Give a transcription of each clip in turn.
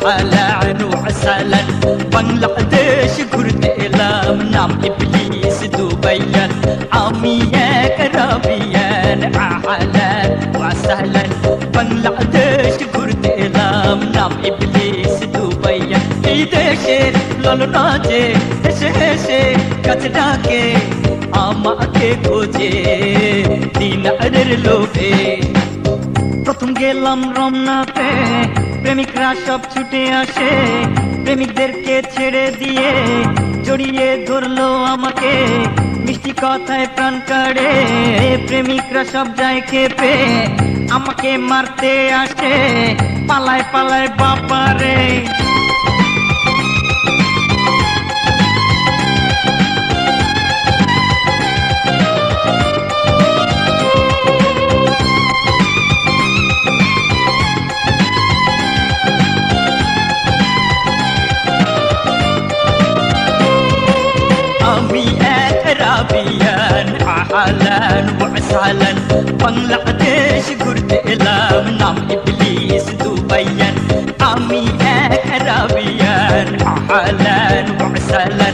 أهلا وسهلا بنغلاديش ঘুরতে এলাম নাম ইবলিস দুবাইয়ান আমি এক আরাবিয়ান أهلا وسهلا বাংলাদেশ ঘুরতে এলাম নাম ইবলিস দুবাইয়ান এই দেশের ললনা যে হেসে হেসে কাছে ডাকে আমাকে খোঁজে দিনারের লোভে প্রথম গেলাম রমনাতে প্রেমিকরা সব ছুটে আসে প্রেমিকদেরকে ছেড়ে দিয়ে জড়িয়ে ধরলো আমাকে মিষ্টি কথায় প্রাণ কাড়ে প্রেমিকরা সব যায় খেপে আমাকে মারতে আসে পালায় পালায় বাবারে أهلا وسهلا বাংলাদেশ ঘুরতে এলাম নাম ইবলিস দুবাইয়ান আমি এক আরাবিয়ান أهلا وسهلا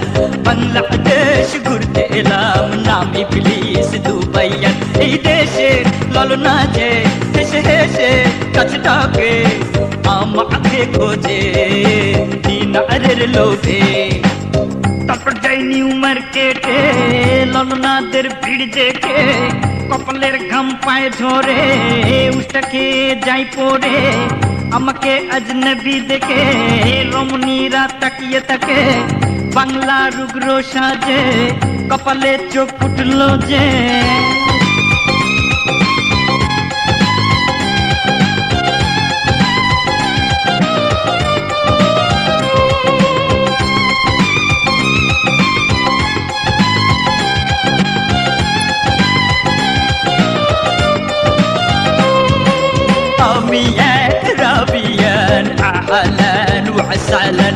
বাংলাদেশ ঘুরতে এলাম নাম ইবলিস দুবাইয়ান এই দেশের ললনা যে হেসে হেসে কাছে ডাকে আমাকে খোঁজে দিনারের লোভে তারপর যাই নিউ মার্কেটে ললনাদের ভিড় দেখে কপালের ঘাম পায়ে ঝরে উষ্টাকে যাই পড়ে আমাকে আজনবী দেখে রমণীরা তাকিয়ে থাকে বাংলা রুগ্র সাজে কপালে চোখ ফুটলো যে أهلا وسهلا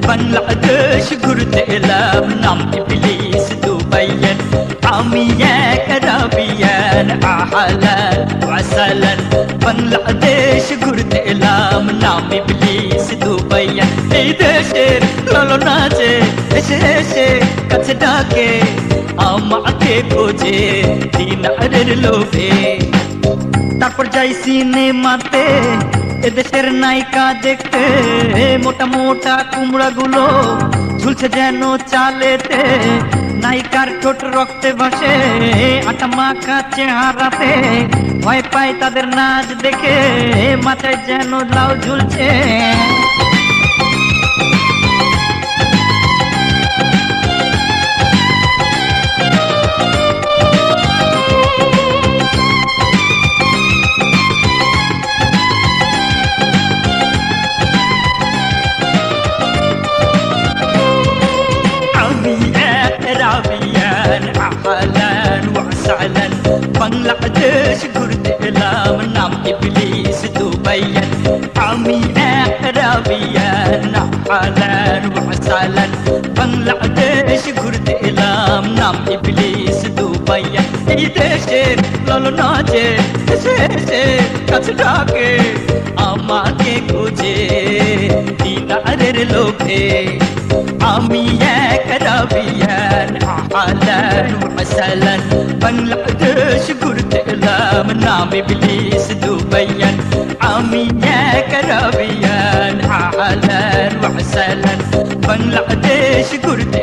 বাংলাদেশ ঘুরতে এলাম নাম ইবলিস দুবাইয়ান আমি এক আরাবিয়ান أهلا وسهلا বাংলাদেশ ঘুরতে এলাম নাম ইবলিস দুবাইয়ান এই দেশের ললনা যে এসে এসে কাছে ডাকে আমাকে খোঁজে দিনারের লোভে তারপর যাই সিনেমাতে এদেশের নায়িকা দেখতে মোটা মোটা কুমড়া গুলো ঝুলছে যেন চালেতে নায়িকার ঠোঁট রক্তে ভাসে আটা মাখা চেহারাতে ভয় পায় তাদের নাচ দেখে মাথায় যেন লাউ ঝুলছে أهلا وسهلا বাংলাদেশ ঘুরতে এলাম নাম ইবলিস দুবাইয়ান আমি এক আরাবিয়ান أهلا وسهلا বাংলাদেশ ঘুরতে এলাম নাম ইবলিস দুবাইয়ান এই দেশের ললনা যে হেসে হেসে কাছে ডাকে আমাকে খোঁজে দিনারের লোভে আমি এক আরাবিয়ান أهلا وسهلا বাংলাদেশ ঘুরতে এলাম নাম ইবলিস দুবাইয়ান আমি এক আরাবিয়ান أهلا وسهلا বাংলাদেশ ঘুরতে